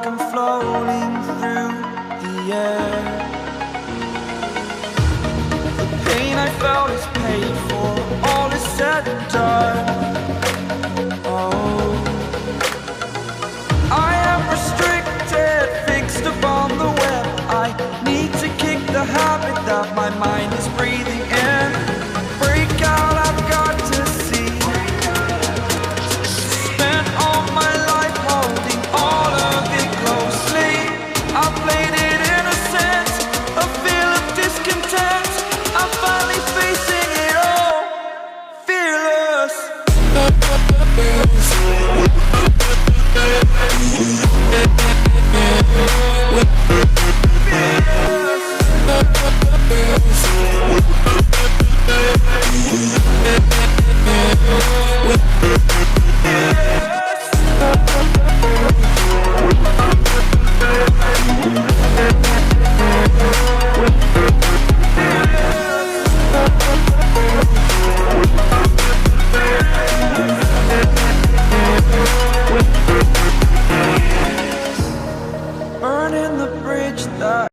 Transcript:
like I'm floating through the air. The pain I felt is paid for, all is said and done. Oh, I am restricted, fixed upon the web. I need to kick the habit that my mind is breathing in. Break out, I've got to see. Spent all my life holding all of it closely. I played it innocent, a feel of discontent. I'm finally facing it all, fearless. Fearless.